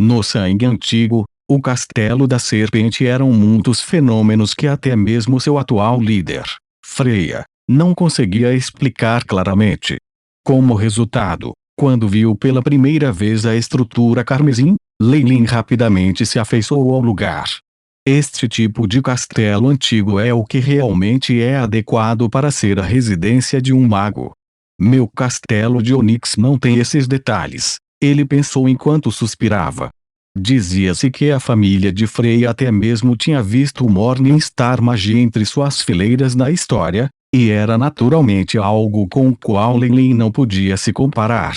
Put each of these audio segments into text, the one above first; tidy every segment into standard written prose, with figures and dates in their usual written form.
No sangue antigo, o Castelo da Serpente eram muitos fenômenos que até mesmo seu atual líder, Freya, não conseguia explicar claramente. Como resultado, quando viu pela primeira vez a estrutura carmesim, Leilin rapidamente se afeiçoou ao lugar. Este tipo de castelo antigo é o que realmente é adequado para ser a residência de um mago. Meu castelo de Onyx não tem esses detalhes, ele pensou enquanto suspirava. Dizia-se que a família de Freya até mesmo tinha visto o Morningstar Magia entre suas fileiras na história, e era naturalmente algo com o qual Leilin não podia se comparar.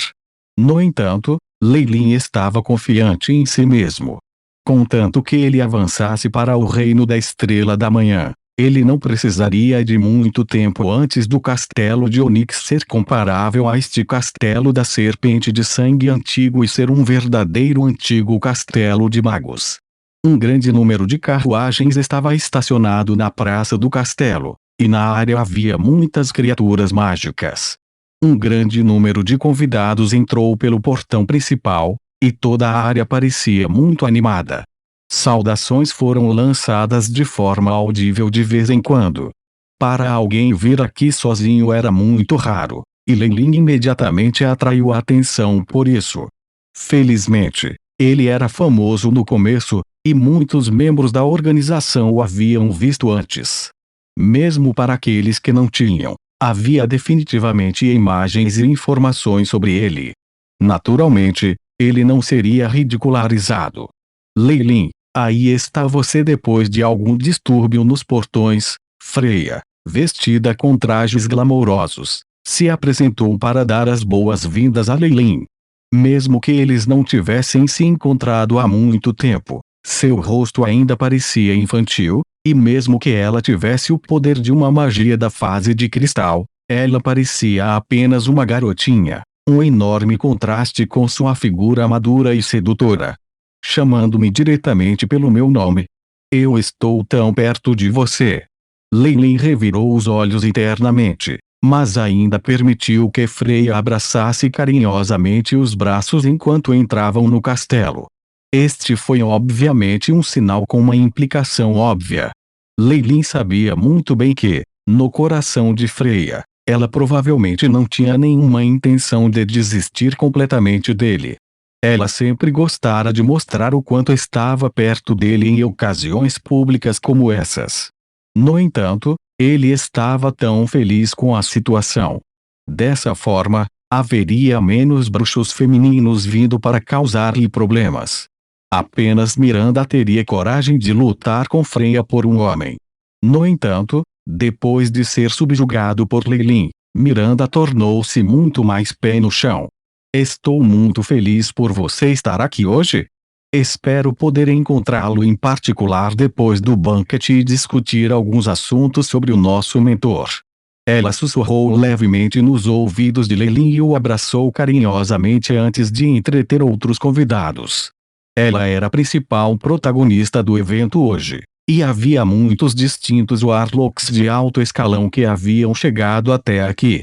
No entanto, Leilin estava confiante em si mesmo. Contanto que ele avançasse para o reino da Estrela da Manhã, ele não precisaria de muito tempo antes do castelo de Onyx ser comparável a este castelo da Serpente de Sangue antigo e ser um verdadeiro antigo castelo de magos. Um grande número de carruagens estava estacionado na praça do castelo, e na área havia muitas criaturas mágicas. Um grande número de convidados entrou pelo portão principal, e toda a área parecia muito animada. Saudações foram lançadas de forma audível de vez em quando. Para alguém vir aqui sozinho era muito raro, e Leilin imediatamente atraiu a atenção por isso. Felizmente, ele era famoso no começo, e muitos membros da organização o haviam visto antes. Mesmo para aqueles que não tinham, havia definitivamente imagens e informações sobre ele. Naturalmente, ele não seria ridicularizado. Leilin, aí está você depois de algum distúrbio nos portões. Freya, vestida com trajes glamourosos, se apresentou para dar as boas-vindas a Leilin. Mesmo que eles não tivessem se encontrado há muito tempo, seu rosto ainda parecia infantil, e mesmo que ela tivesse o poder de uma magia da fase de cristal, ela parecia apenas uma garotinha, um enorme contraste com sua figura madura e sedutora. Chamando-me diretamente pelo meu nome. Eu estou tão perto de você. Leilin revirou os olhos internamente, mas ainda permitiu que Freya abraçasse carinhosamente os braços enquanto entravam no castelo. Este foi obviamente um sinal com uma implicação óbvia. Leilin sabia muito bem que, no coração de Freya, ela provavelmente não tinha nenhuma intenção de desistir completamente dele. Ela sempre gostara de mostrar o quanto estava perto dele em ocasiões públicas como essas. No entanto, ele estava tão feliz com a situação. Dessa forma, haveria menos bruxos femininos vindo para causar-lhe problemas. Apenas Miranda teria coragem de lutar com Freya por um homem. No entanto, depois de ser subjugado por Leilin, Miranda tornou-se muito mais pé no chão. Estou muito feliz por você estar aqui hoje. Espero poder encontrá-lo em particular depois do banquete e discutir alguns assuntos sobre o nosso mentor. Ela sussurrou levemente nos ouvidos de Leilin e o abraçou carinhosamente antes de entreter outros convidados. Ela era a principal protagonista do evento hoje, e havia muitos distintos Warlocks de alto escalão que haviam chegado até aqui.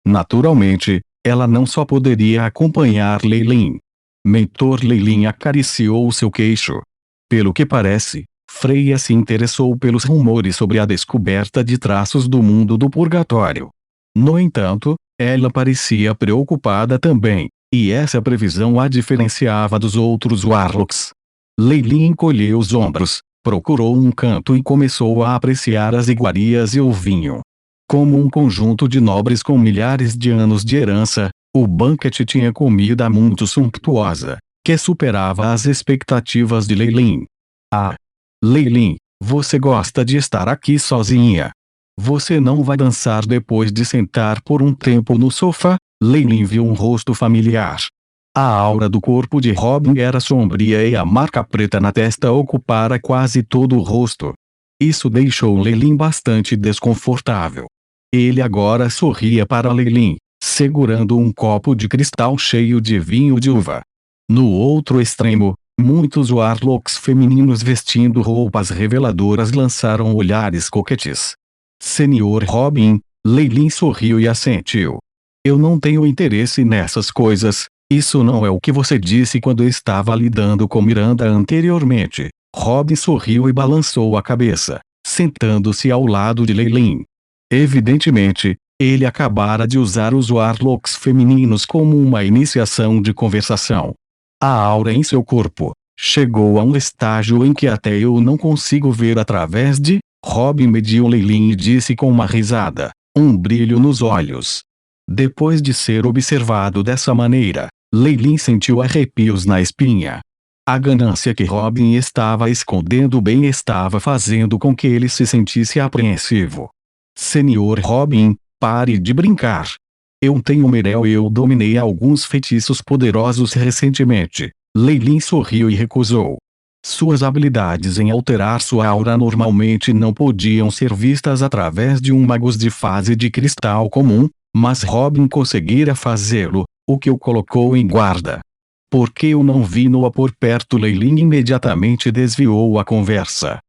Naturalmente, ela não só poderia acompanhar Leilin. Mentor Leilin acariciou seu queixo. Pelo que parece, Freya se interessou pelos rumores sobre a descoberta de traços do mundo do purgatório. No entanto, ela parecia preocupada também, e essa previsão a diferenciava dos outros Warlocks. Leilin encolheu os ombros, procurou um canto e começou a apreciar as iguarias e o vinho. Como um conjunto de nobres com milhares de anos de herança, o banquete tinha comida muito sumptuosa, que superava as expectativas de Leilin. Ah! Leilin, você gosta de estar aqui sozinha? Você não vai dançar depois de sentar por um tempo no sofá? Leilin viu um rosto familiar. A aura do corpo de Robin era sombria e a marca preta na testa ocupara quase todo o rosto. Isso deixou Leilin bastante desconfortável. Ele agora sorria para Leilin, segurando um copo de cristal cheio de vinho de uva. No outro extremo, muitos Warlocks femininos vestindo roupas reveladoras lançaram olhares coquetes. Senhor Robin, Leilin sorriu e assentiu. Eu não tenho interesse nessas coisas, Isso não é o que você disse quando estava lidando com Miranda anteriormente. Robin sorriu e balançou a cabeça, sentando-se ao lado de Leilin. Evidentemente, ele acabara de usar os Warlocks femininos como uma iniciação de conversação. A aura em seu corpo chegou a um estágio em que até eu não consigo ver através de... Robin mediu Leilin e disse com uma risada, um brilho nos olhos. Depois de ser observado dessa maneira, Leilin sentiu arrepios na espinha. A ganância que Robin estava escondendo bem estava fazendo com que ele se sentisse apreensivo. Senhor Robin, pare de brincar. Eu tenho Mirel e eu dominei alguns feitiços poderosos recentemente. Leilin sorriu e recusou. Suas habilidades em alterar sua aura normalmente não podiam ser vistas através de um mago de fase de cristal comum, mas Robin conseguira fazê-lo, o que o colocou em guarda. Por que eu não vi Noah por perto? Leilin imediatamente desviou a conversa.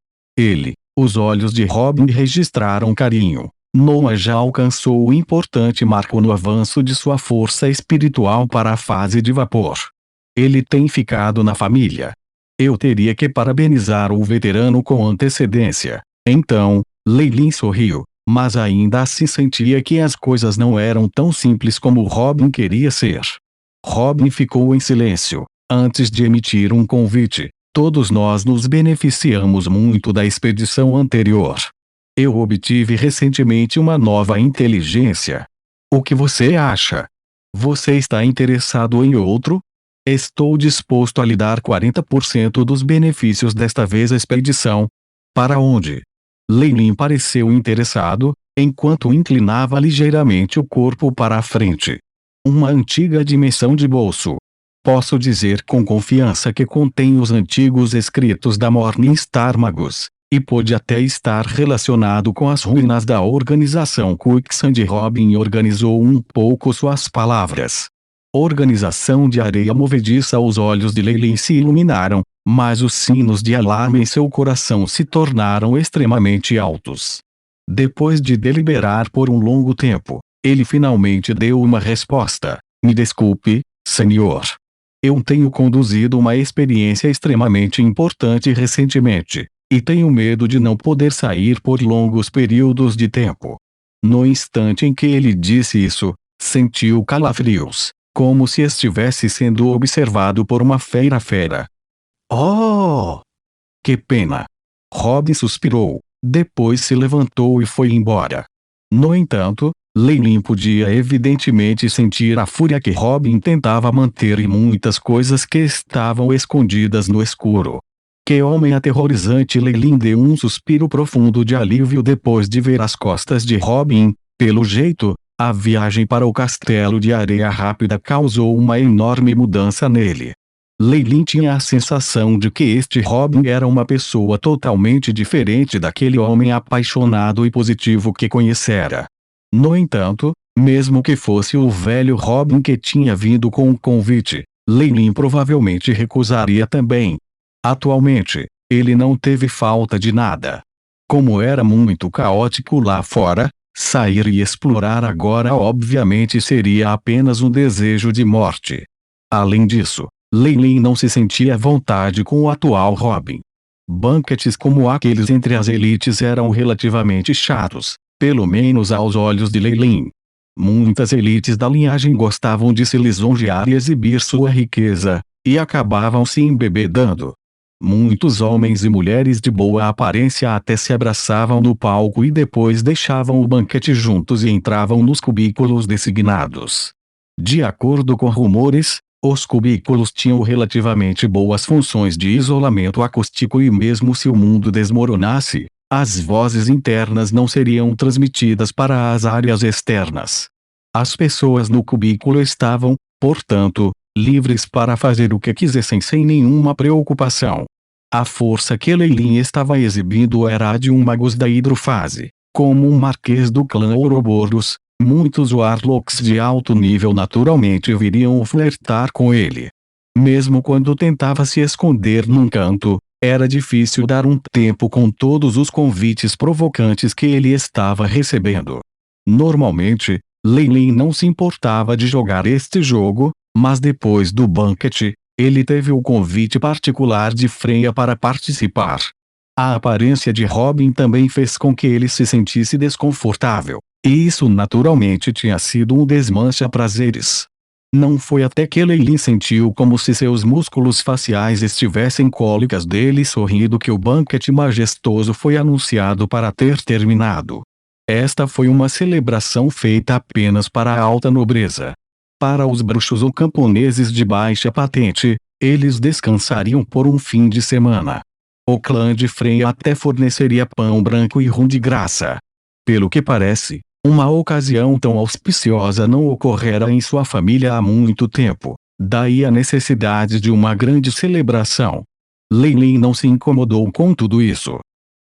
Os olhos de Robin registraram carinho. Noah já alcançou o importante marco no avanço de sua força espiritual para a fase de vapor. Ele tem ficado na família. Eu teria que parabenizar o veterano com antecedência. Então, Leilin sorriu, mas ainda assim sentia que as coisas não eram tão simples como Robin queria ser. Robin ficou em silêncio, antes de emitir um convite. Todos nós nos beneficiamos muito da expedição anterior. Eu obtive recentemente uma nova inteligência. O que você acha? Você está interessado em outro? Estou disposto a lhe dar 40% dos benefícios desta vez. A expedição. Para onde? Leilin pareceu interessado, enquanto inclinava ligeiramente o corpo para a frente. Uma antiga dimensão de bolso. Posso dizer com confiança que contém os antigos escritos da Morningstar Magos, e pode até estar relacionado com as ruínas da organização Quicksand. Robin organizou um pouco suas palavras. Organização de areia movediça. Os olhos de Leilin se iluminaram, mas os sinos de alarme em seu coração se tornaram extremamente altos. Depois de deliberar por um longo tempo, ele finalmente deu uma resposta. Me desculpe, senhor. Eu tenho conduzido uma experiência extremamente importante recentemente, e tenho medo de não poder sair por longos períodos de tempo. No instante em que ele disse isso, sentiu calafrios, como se estivesse sendo observado por uma fera. Oh! Que pena! Robin suspirou, depois se levantou e foi embora. No entanto, Leilin podia evidentemente sentir a fúria que Robin tentava manter e muitas coisas que estavam escondidas no escuro. Que homem aterrorizante! Leilin deu um suspiro profundo de alívio depois de ver as costas de Robin. Pelo jeito, a viagem para o castelo de areia rápida causou uma enorme mudança nele. Leilin tinha a sensação de que este Robin era uma pessoa totalmente diferente daquele homem apaixonado e positivo que conhecera. No entanto, mesmo que fosse o velho Robin que tinha vindo com o convite, Leilin provavelmente recusaria também. Atualmente, ele não teve falta de nada. Como era muito caótico lá fora, sair e explorar agora obviamente seria apenas um desejo de morte. Além disso, Leilin não se sentia à vontade com o atual Robin. Banquetes como aqueles entre as elites eram relativamente chatos, pelo menos aos olhos de Leilin. Muitas elites da linhagem gostavam de se lisonjear e exibir sua riqueza, e acabavam se embebedando. Muitos homens e mulheres de boa aparência até se abraçavam no palco e depois deixavam o banquete juntos e entravam nos cubículos designados. De acordo com rumores, os cubículos tinham relativamente boas funções de isolamento acústico e mesmo se o mundo desmoronasse, as vozes internas não seriam transmitidas para as áreas externas. As pessoas no cubículo estavam, portanto, livres para fazer o que quisessem sem nenhuma preocupação. A força que Leilin estava exibindo era a de um mago da hidrofase. Como um marquês do clã Ouroboros, muitos Warlocks de alto nível naturalmente viriam flertar com ele. Mesmo quando tentava se esconder num canto, era difícil dar um tempo com todos os convites provocantes que ele estava recebendo. Normalmente, Leilin não se importava de jogar este jogo, Mas depois do banquete, ele teve o convite particular de Freya para participar. A aparência de Robin também fez com que ele se sentisse desconfortável, e isso naturalmente tinha sido um desmancha-prazeres. Não foi até que Leilin sentiu como se seus músculos faciais estivessem cólicas dele sorrindo que o banquete majestoso foi anunciado para ter terminado. Esta foi uma celebração feita apenas para a alta nobreza. Para os bruxos ou camponeses de baixa patente, eles descansariam por um fim de semana. O clã de Freya até forneceria pão branco e rum de graça. Pelo que parece, uma ocasião tão auspiciosa não ocorrera em sua família há muito tempo, daí a necessidade de uma grande celebração. Leilin não se incomodou com tudo isso.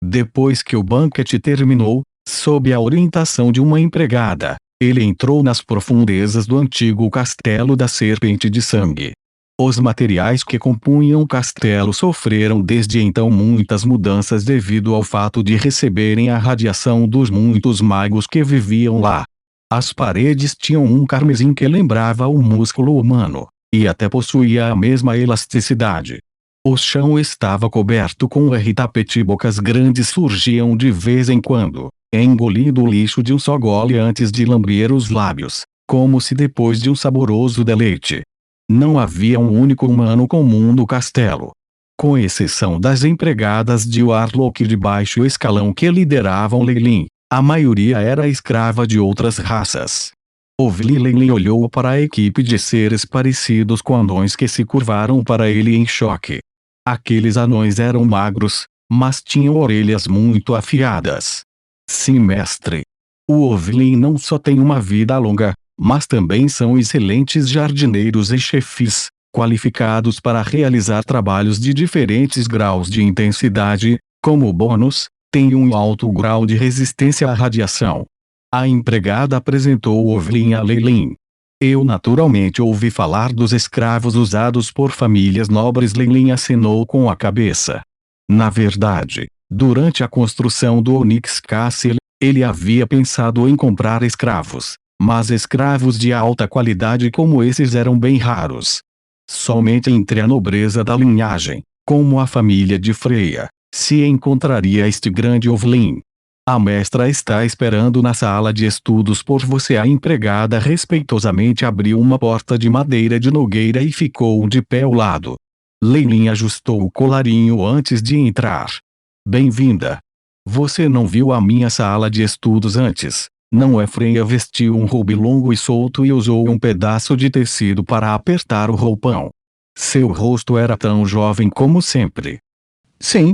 Depois que o banquete terminou, sob a orientação de uma empregada, ele entrou nas profundezas do antigo castelo da Serpente de Sangue. Os materiais que compunham o castelo sofreram desde então muitas mudanças devido ao fato de receberem a radiação dos muitos magos que viviam lá. As paredes tinham um carmesim que lembrava o músculo humano, e até possuía a mesma elasticidade. O chão estava coberto com tapete e bocas grandes surgiam de vez em quando, engolindo o lixo de um só gole antes de lamber os lábios, como se depois de um saboroso deleite. Não havia um único humano comum no castelo. Com exceção das empregadas de Warlock de baixo escalão que lideravam Leilin, a maioria era escrava de outras raças. Leilin olhou para a equipe de seres parecidos com anões que se curvaram para ele em choque. Aqueles anões eram magros, mas tinham orelhas muito afiadas. Sim, mestre. O Ovelin não só tem uma vida longa, mas também são excelentes jardineiros e chefes, qualificados para realizar trabalhos de diferentes graus de intensidade. Como bônus, tem um alto grau de resistência à radiação. A empregada apresentou o Ovelin a Leilin. Eu naturalmente ouvi falar dos escravos usados por famílias nobres. Leilin acenou com a cabeça. Na verdade, durante a construção do Onyx Castle, ele havia pensado em comprar escravos, mas escravos de alta qualidade como esses eram bem raros. Somente entre a nobreza da linhagem, como a família de Freya, se encontraria este grande Ovelin. A mestra está esperando na sala de estudos por você. A empregada respeitosamente abriu uma porta de madeira de nogueira e ficou de pé ao lado. Leilin ajustou o colarinho antes de entrar. Bem-vinda. Você não viu a minha sala de estudos antes, não é? Freya vestiu um robe longo e solto e usou um pedaço de tecido para apertar o roupão. Seu rosto era tão jovem como sempre. Sim.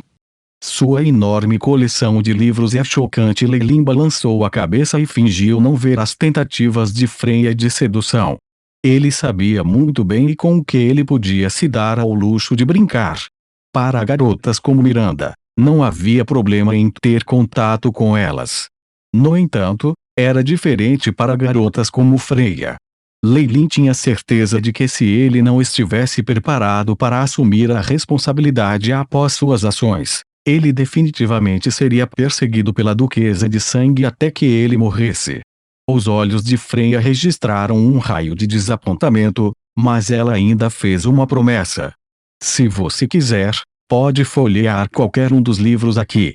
Sua enorme coleção de livros é chocante. Leilin balançou a cabeça e fingiu não ver as tentativas de Freya de sedução. Ele sabia muito bem e com o que ele podia se dar ao luxo de brincar. Para garotas como Miranda, não havia problema em ter contato com elas. No entanto, era diferente para garotas como Freya. Leilin tinha certeza de que se ele não estivesse preparado para assumir a responsabilidade após suas ações, ele definitivamente seria perseguido pela Duquesa de Sangue até que ele morresse. Os olhos de Freya registraram um raio de desapontamento, mas ela ainda fez uma promessa. Se você quiser, pode folhear qualquer um dos livros aqui.